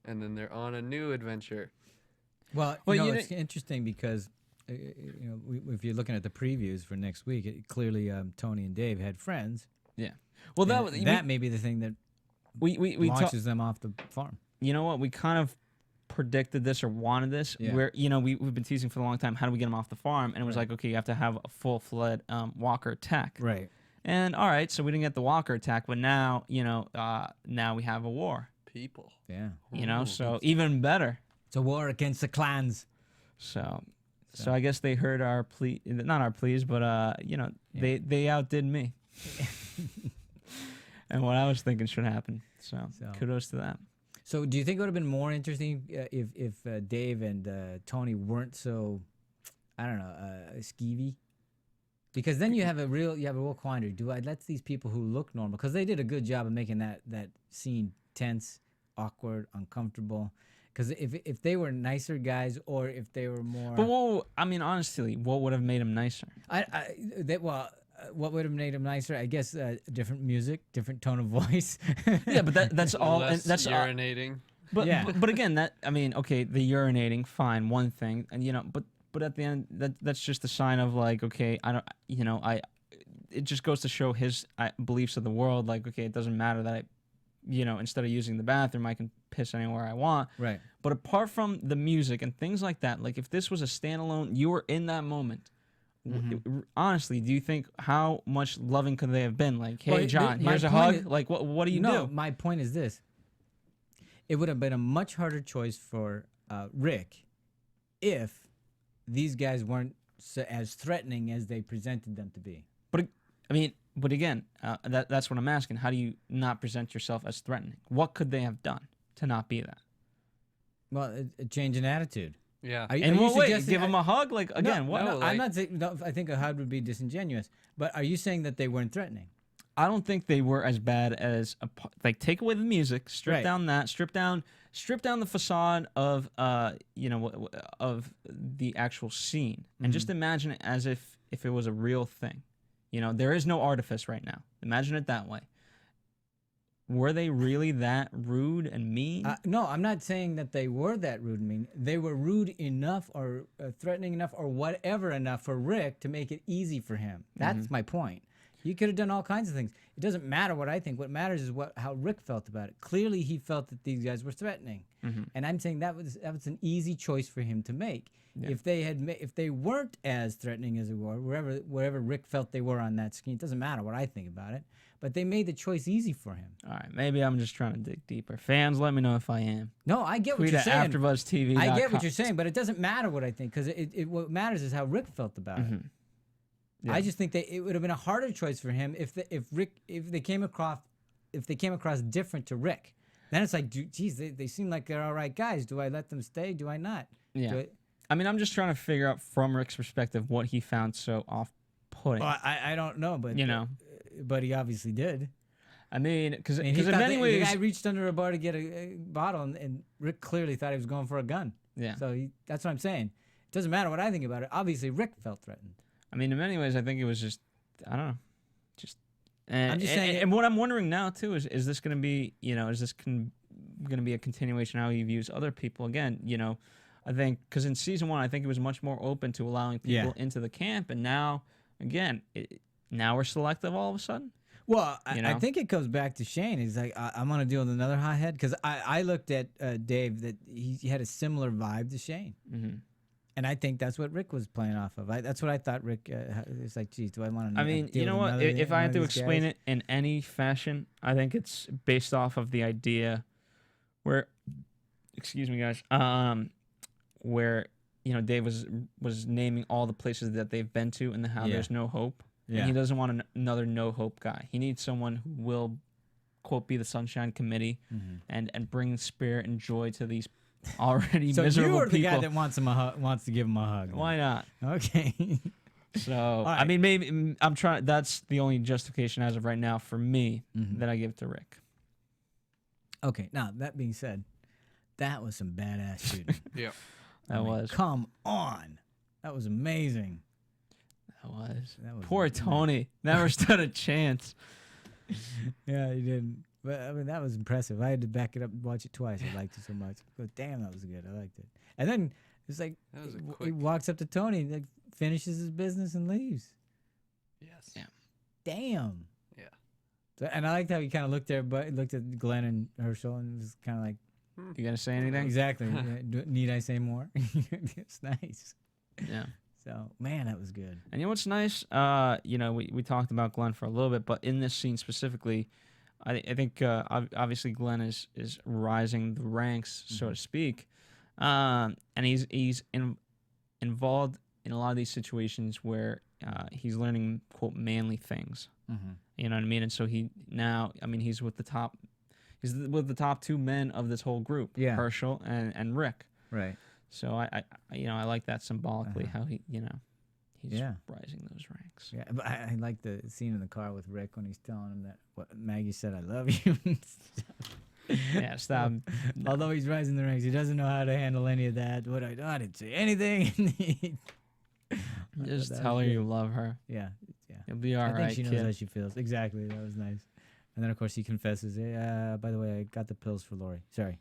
and then they're on a new adventure. Well, you know, it's interesting because, you know, if you're looking at the previews for next week, clearly Tony and Dave had friends. Yeah. Well, that may be the thing that we launches them off the farm. You know what? We kind of predicted this or wanted this. Yeah. Where, you know, we've been teasing for a long time. How do we get them off the farm? And it was like, okay, you have to have a full-fledged walker attack. Right. And all right, so we didn't get the walker attack, but now, you know, now we have a war. People. Yeah. You know, so even better. It's a war against the clans. So I guess they heard our plea, not our pleas, but you know, they outdid me. and what I was thinking should happen. So kudos to that. So do you think it would have been more interesting if Dave and Tony weren't so, I don't know, skeevy? Because then you have a real quandary. Do I let these people who look normal, because they did a good job of making that scene tense, awkward, uncomfortable. Because if they were nicer guys, or if they were more, But I mean, honestly, what would have made him nicer? What would have made him nicer? I guess different music, different tone of voice. Yeah, but that's all. Less That's all. urinating. But, Yeah. but again, okay, the urinating, fine, one thing, and but at the end, that's just a sign of like, okay, it just goes to show his beliefs of the world. Like, okay, it doesn't matter that instead of using the bathroom, I can piss anywhere I want. Right. But apart from the music and things like that, like if this was a standalone, you were in that moment. Honestly, do you think how much loving could they have been? Like, hey, John, here's a hug. Like, what do you do? My point is this. It would have been a much harder choice for Rick if these guys weren't as threatening as they presented them to be. But again, that's what I'm asking. How do you not present yourself as threatening? What could they have done to not be that? Well, a change in attitude. Yeah. And what way? Give them a hug? Like, again, what? No, I'm not saying. No, I think a hug would be disingenuous. But are you saying that they weren't threatening? I don't think they were as bad as take away the music, strip down the facade of of the actual scene, and just imagine it as if it was a real thing. There is no artifice right now. Imagine it that way. Were they really that rude and mean? No, I'm not saying that they were that rude and mean. They were rude enough or threatening enough or whatever enough for Rick to make it easy for him. That's my point. You could have done all kinds of things. It doesn't matter what I think. What matters is how Rick felt about it. Clearly, he felt that these guys were threatening, and I'm saying that was an easy choice for him to make. Yeah. If they weren't as threatening as they were, wherever Rick felt they were on that screen, it doesn't matter what I think about it. But they made the choice easy for him. All right, maybe I'm just trying to dig deeper. Fans, let me know if I am. No, I get what Tweet you're at saying. AfterBuzzTV. I get what you're saying, but it doesn't matter what I think, because what matters is how Rick felt about it. Yeah. I just think that it would have been a harder choice for him if they came across different to Rick. Then it's like, geez, they seem like they're all right guys. Do I let them stay? Do I not? Yeah. I'm just trying to figure out from Rick's perspective what he found so off-putting. Well, I don't know, but but he obviously did. I mean, because in many ways, the guy reached under a bar to get a bottle, and Rick clearly thought he was going for a gun. Yeah. So that's what I'm saying. It doesn't matter what I think about it. Obviously, Rick felt threatened. I mean, in many ways, I think it was just, I don't know, I'm just saying. And what I'm wondering now too is this going to be, is this going to be a continuation how he views other people again? I think because in season 1, I think it was much more open to allowing people into the camp, and now, again, now we're selective all of a sudden. Well, I think it goes back to Shane. He's like, I'm going to deal with another hothead, because I looked at Dave that he had a similar vibe to Shane. And I think that's what Rick was playing off of. That's what I thought Rick was like, geez, do I want to I mean, you know what? If I had to explain it in any fashion, I think it's based off of the idea where, excuse me, guys, where, Dave was naming all the places that they've been to and how there's no hope. Yeah. And he doesn't want another no hope guy. He needs someone who will, quote, be the Sunshine Committee and bring spirit and joy to these already miserable people. So you are the guy that wants to give him a hug. Why not? Okay. So, right. I mean, maybe I'm trying. That's the only justification as of right now for me that I give to Rick. Okay. Now, that being said, that was some badass shooting. Yeah. That was. Come on. That was amazing. That was. Poor Tony. Never stood a chance. Yeah, he didn't. But I mean, that was impressive. I had to back it up and watch it twice. I liked it so much. I go, damn, that was good. I liked it. And then it's like he walks up to Tony, like, finishes his business and leaves. Yes. Yeah. Damn. Yeah. So, and I liked how he kind of looked at Glenn and Hershel and was kind of like, you gonna say anything? Exactly. Need I say more? It's nice. Yeah. So, man, that was good. And you know what's nice? We talked about Glenn for a little bit, but in this scene specifically, I think obviously Glenn is rising the ranks, so to speak, and he's involved in a lot of these situations where he's learning, quote, manly things. You know what I mean? And so he's with the top. He's with the top 2 men of this whole group. Yeah. Hershel and Rick. Right. So I like that symbolically how he's rising those ranks. Yeah, but I like the scene in the car with Rick when he's telling him that what Maggie said, "I love you." and stuff. Yeah, stop. Although he's rising the ranks, he doesn't know how to handle any of that. I didn't say anything. Just tell her you love her. Yeah. You'll be all right, I think she knows kid. how she feels. Exactly. That was nice. And then of course he confesses, "Hey, by the way, I got the pills for Lori. Sorry."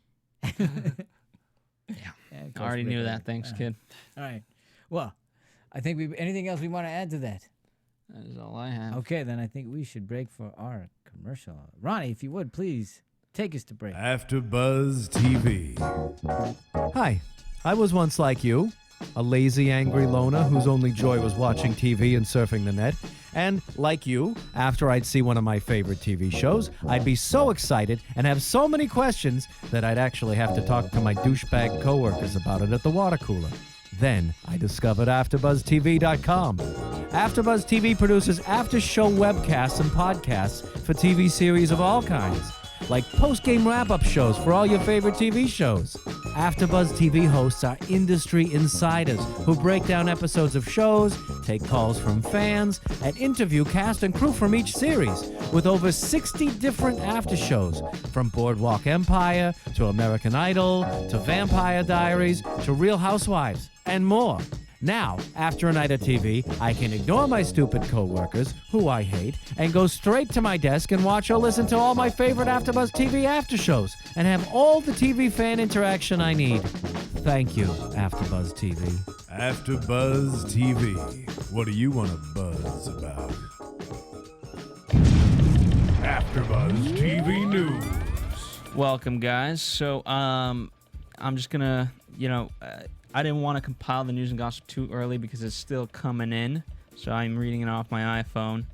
Yeah. of I already course, knew Rick that. Thanks, kid. All right. Well, I think anything else we want to add to that? That is all I have. Okay, then I think we should break for our commercial. Ronnie, if you would, please take us to break. AfterBuzz TV. Hi, I was once like you, a lazy, angry loner whose only joy was watching TV and surfing the net. And like you, after I'd see one of my favorite TV shows, I'd be so excited and have so many questions that I'd actually have to talk to my douchebag coworkers about it at the water cooler. Then I discovered AfterBuzzTV.com. AfterBuzz TV produces after-show webcasts and podcasts for TV series of all kinds, like post-game wrap-up shows for all your favorite TV shows. AfterBuzz TV hosts are industry insiders who break down episodes of shows, take calls from fans, and interview cast and crew from each series, with over 60 different after shows, from Boardwalk Empire to American Idol to Vampire Diaries to Real Housewives, and more. Now, after a night of TV, I can ignore my stupid coworkers, who I hate, and go straight to my desk and watch or listen to all my favorite AfterBuzz TV after shows, and have all the TV fan interaction I need. Thank you, AfterBuzz TV. AfterBuzz TV. What do you want to buzz about? AfterBuzz TV News. Welcome, guys. So, I'm just gonna, I didn't want to compile the news and gossip too early because it's still coming in. So I'm reading it off my iPhone.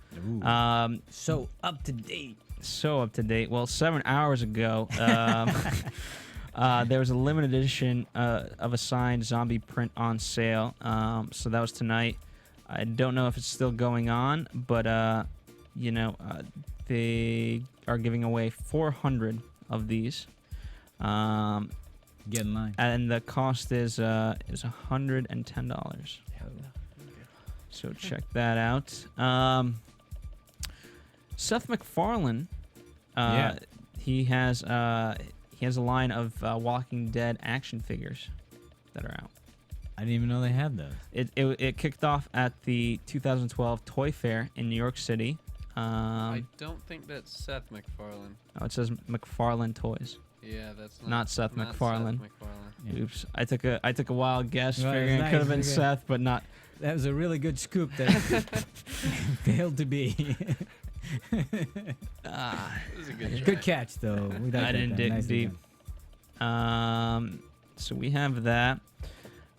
So up to date. So up to date. Well, 7 hours ago, there was a limited edition of a signed zombie print on sale. So that was tonight. I don't know if it's still going on, but they are giving away 400 of these. Get in line. And the cost is $110. So check that out. Seth MacFarlane, he has a line of Walking Dead action figures that are out. I didn't even know they had those. It kicked off at the 2012 Toy Fair in New York City. I don't think that's Seth MacFarlane. Oh, it says McFarlane Toys. Yeah, that's not Seth MacFarlane. Yeah. Oops, I took a wild guess, Well, figuring nice, it could have been okay. Seth, but not. That was a really good scoop that failed to be. This is a good try. Good catch, though. We I didn't dig Nicely deep. done. So we have that.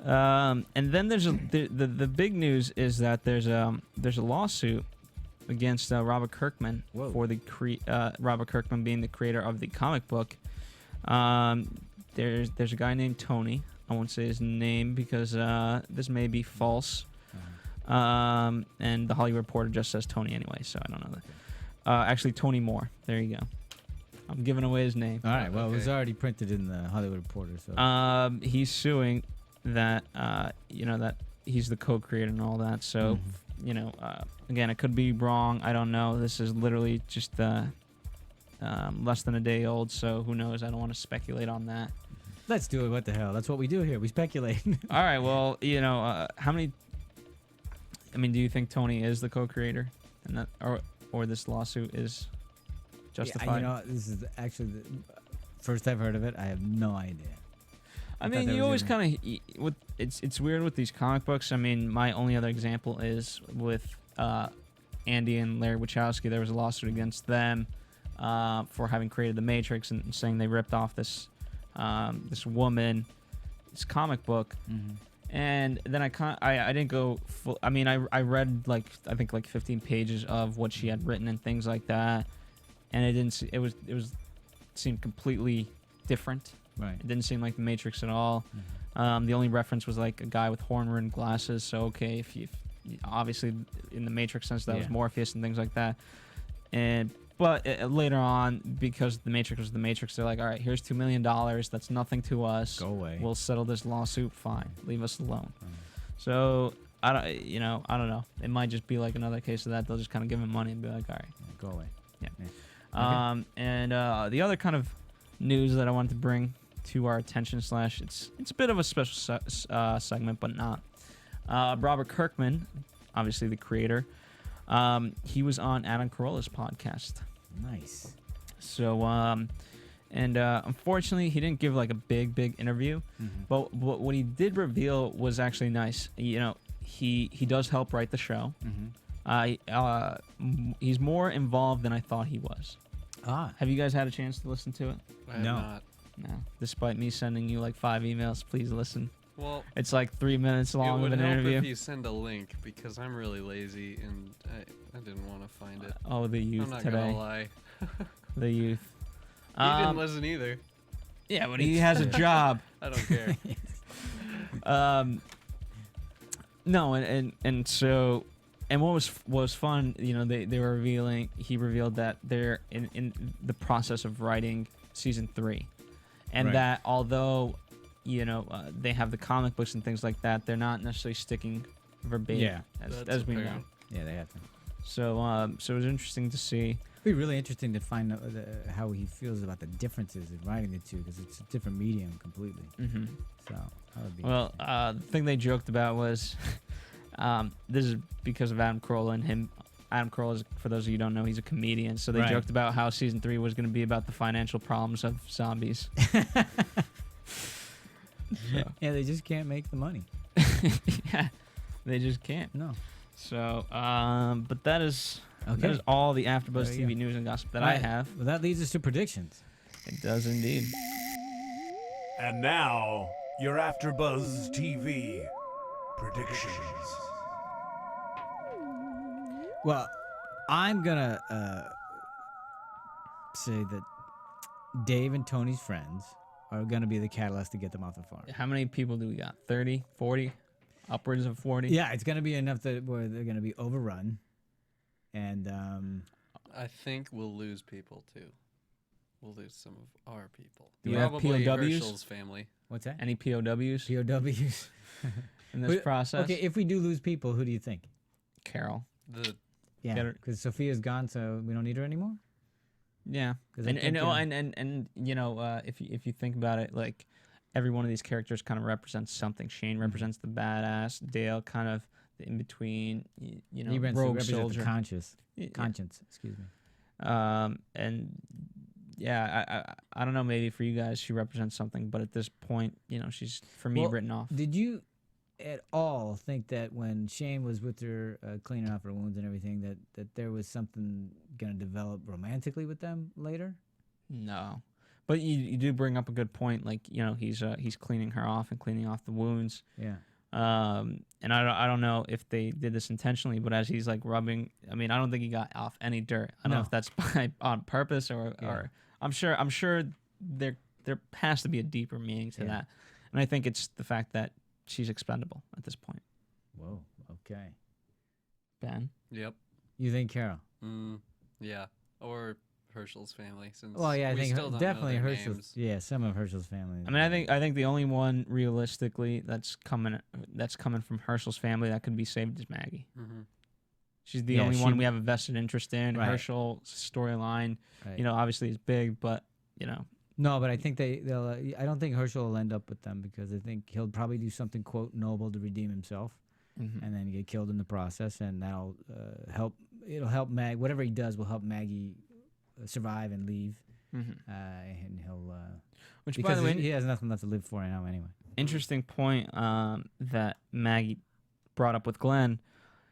And then there's the big news is that there's a lawsuit against Robert Kirkman for the Robert Kirkman being the creator of the comic book. There's a guy named Tony. I won't say his name because this may be false. And the Hollywood Reporter just says Tony anyway, so I don't know that. Actually, Tony Moore. There you go. I'm giving away his name. All right. Well, it was already printed in the Hollywood Reporter. So. He's suing that that he's the co-creator and all that. So again, it could be wrong. I don't know. This is literally just less than a day old, so who knows? I don't want to speculate on that. Let's do it. What the hell? That's what we do here. We speculate. All right. Well, how many? I mean, do you think Tony is the co-creator, and that, or this lawsuit is justified? Yeah, this is actually the first I've heard of it. I have no idea. I mean, you always kind of it's weird with these comic books. I mean, my only other example is with Andy and Larry Wachowski. There was a lawsuit against them for having created the Matrix and saying they ripped off this woman, this comic book. Mm-hmm. And then I didn't go full. I mean, I read I think 15 pages of what she had written and things like that, and it seemed completely different. Right. It didn't seem like the Matrix at all. Mm-hmm. The only reference was like a guy with horn-rimmed glasses. So okay, if obviously in the Matrix sense that was Morpheus and things like that. But later on, because the Matrix was the Matrix, they're like, all right, here's $2 million. That's nothing to us. Go away. We'll settle this lawsuit. Fine. Leave us alone. So I don't know. It might just be like another case of that. They'll just kind of give him money and be like, all right, Go away. yeah. Okay. And the other kind of news that I wanted to bring to our attention / it's a bit of a special segment, but not. Robert Kirkman, obviously the creator, he was on Adam Carolla's podcast. Nice. So unfortunately he didn't give like a big interview, but what he did reveal was actually nice. You know, he does help write the show. He's more involved than I thought he was. Have you guys had a chance to listen to it? I have No. not. No. Despite me sending you like 5 emails, please listen. Well, It's like 3 minutes it long would with an help interview. if you send a link because I'm really lazy and I didn't want to find it. Oh, the I'm youth not today. gonna lie. The youth. You didn't listen either. Yeah, but he has a job. I don't care. No, and so, and what was fun, you know, they were he revealed that they're in the process of writing season 3, and Right. that although, you know, they have the comic books and things like that, they're not necessarily sticking verbatim Yeah. That's as we know. apparent. Yeah, they have to. So so it was interesting to see. It'd be really interesting to find out how he feels about the differences in writing the two, because it's a different medium completely. Mm-hmm. So that would be. Well, the thing they joked about was, this is because of Adam Carolla and him. Adam Carolla, is, for those of you who don't know, he's a comedian. So they Right. joked about how season 3 was going to be about the financial problems of zombies. Yeah, they just can't make the money. Yeah, they just can't. No. So, but that is Okay. all the AfterBuzz There you TV go. news and gossip that All I right. have. Well, that leads us to predictions. It does indeed. And now, your AfterBuzz TV predictions. Well, I'm gonna say that Dave and Tony's friends are gonna be the catalyst to get them off the farm. How many people do we got? 30, 40, upwards of 40? Yeah, it's gonna be enough that where they're gonna be overrun, and I think we'll lose people too. We'll lose some of our people. Do we have Probably POWs? Hershel's family. what's that? Any POWs POWs. in this Who- process? Okay, if we do lose people, who do you think? Carol. The Yeah, Get her- because Sophia's gone, so we don't need her anymore. Yeah, 'Cause I and think, and you know, if you think about it, like every one of these characters kind of represents something. Shane represents the badass. Dale kind of the in between, you know, he rogue represents soldier. the Yeah. conscience. Excuse me. And yeah, I don't know. Maybe for you guys, she represents something, but at this point, you know, she's for me Well, written off. Did you at all think that when Shane was with her, cleaning off her wounds and everything, that there was something gonna develop romantically with them later? No, but you do bring up a good point. Like, you know, he's cleaning her off and cleaning off the wounds. Yeah. And I don't know if they did this intentionally, but as he's like rubbing, I mean, I don't think he got off any dirt. I don't know No. if that's on purpose or I'm sure there has to be a deeper meaning to Yeah. that. And I think it's the fact that she's expendable at this point. Whoa. Okay. Ben? Yep. You think Carol? Yeah. Or Hershel's family. Since Well, yeah, I we think still don't definitely know their Herschel's. names. Yeah, some of Herschel's family. I mean, I think the only one realistically that's coming from Herschel's family that could be saved is Maggie. Mm-hmm. She's the Yeah, only she- one we have a vested interest in. Right. Herschel's storyline, Right. you know, obviously is big, but you know, No, but I think they'll. I don't think Herschel will end up with them because I think he'll probably do something quote noble to redeem himself, mhm. and then get killed in the process, and that'll help. It'll help Whatever he does will help Maggie survive and leave, Mhm. and he'll. Which, by Because the way, he has nothing left to live for now anyway. interesting point that Maggie brought up with Glenn.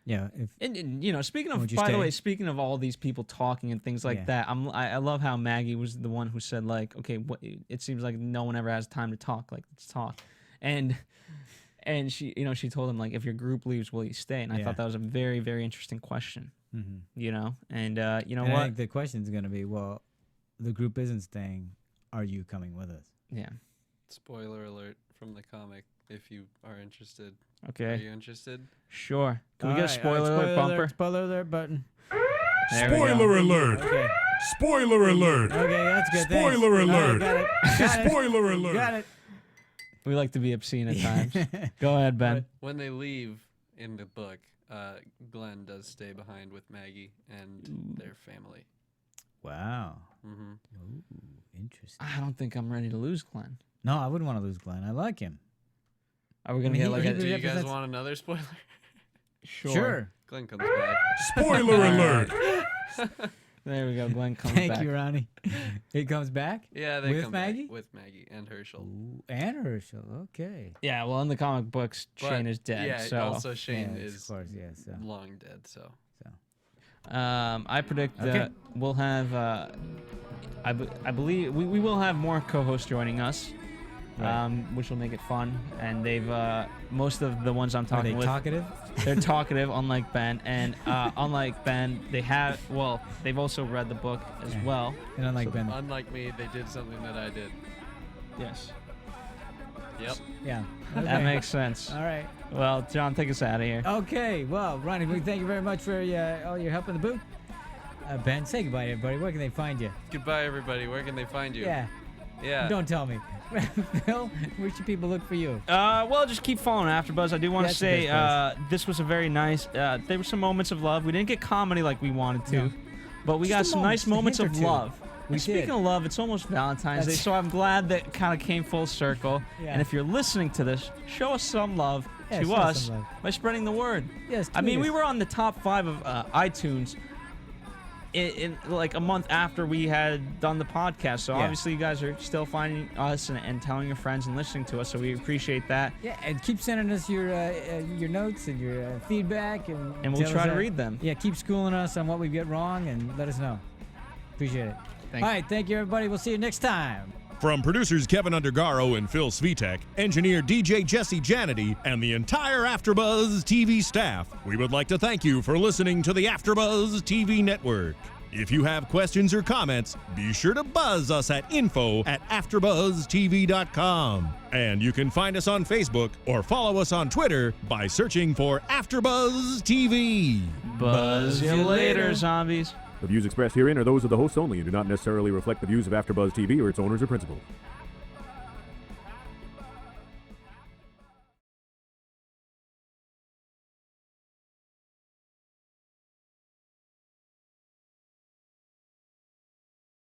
Yeah. And you know, speaking of, Would you by the stay? way, speaking of all these people talking and things like Yeah. that, I love how Maggie was the one who said like, okay, it seems like no one ever has time to talk. Like, let's talk, and she, you know, she told him like, if your group leaves, will you stay? And I Yeah. thought that was a very, very interesting question. Mm-hmm. You know, and you know and what? I think the question's gonna be, well, the group isn't staying. Are you coming with us? Yeah. Spoiler alert from the comic. If you are interested, are Okay. you interested? Sure. Can we get a All right, spoiler alert bumper? Spoiler alert button. There we go. Spoiler alert! Okay. Spoiler alert! Okay, that's good. Thanks. Spoiler All right, alert. got it. Got it. Spoiler alert! Got it. We like to be obscene at times. Go ahead, Ben. When they leave in the book, Glenn does stay behind with Maggie and their family. Wow. Mm-hmm. Ooh, interesting. I don't think I'm ready to lose Glenn. No, I wouldn't want to lose Glenn. I like him. Are we gonna get like he a? Do you guys represents- want another spoiler? Sure. Glenn comes back. Spoiler alert! There we go. Glenn comes Thank back. you, Ronnie. He comes back? Yeah, they With come Maggie? back with Maggie and Hershel. Ooh, and Hershel. Okay. Yeah, well, in the comic books, But, Shane is dead. Yeah, so also Shane Yeah, is of course, yeah. So. long dead. So I predict Okay. that we'll have. I believe we will have more co-hosts joining us, Right. which will make it fun. And they've most of the ones I'm Are talking they with. talkative? They're talkative, unlike Ben, and unlike Ben, they've also read the book as Yeah. well. And unlike Ben. unlike me, they did something that I did. Yes, Yep. Yeah. that Okay. makes sense. All right. Well, John, take us out of here. Okay. Well, Ronnie, we thank you very much for all your help in the booth. Ben, say goodbye to everybody. Where can they find you? Goodbye, everybody. Where can they find you? Yeah. Yeah. Don't tell me. Phil, where should people look for you? Well, just keep following AfterBuzz. I do want to That's the say best this was a very nice. There were some moments of love. We didn't get comedy like we wanted to, No. but we Just got a some moment, nice just a moments hint of or two. love. We And speaking did. of love, it's almost Valentine's Day, That's- so I'm glad that kind of came full circle. Yeah. And if you're listening to this, show us some love Yeah, to show us us some love. by spreading the word. Yes. I mean, tweet we us. were on the top 5 of iTunes in like a month after we had done the podcast. So Yeah. obviously you guys are still finding us and telling your friends and listening to us. So we appreciate that. Yeah, and keep sending us your notes and your feedback, and And we'll tell try us, to read them. Yeah, keep schooling us on what we get wrong, and let us know. Appreciate it. All right, thank you, everybody. We'll see you next time. From producers Kevin Undergaro and Phil Svitek, engineer DJ Jesse Janity, and the entire AfterBuzz TV staff, we would like to thank you for listening to the AfterBuzz TV network. If you have questions or comments, be sure to buzz us at info@AfterBuzzTV.com. And you can find us on Facebook or follow us on Twitter by searching for AfterBuzz TV. Buzz you later, zombies. The views expressed herein are those of the hosts only and do not necessarily reflect the views of AfterBuzz TV or its owners or principals.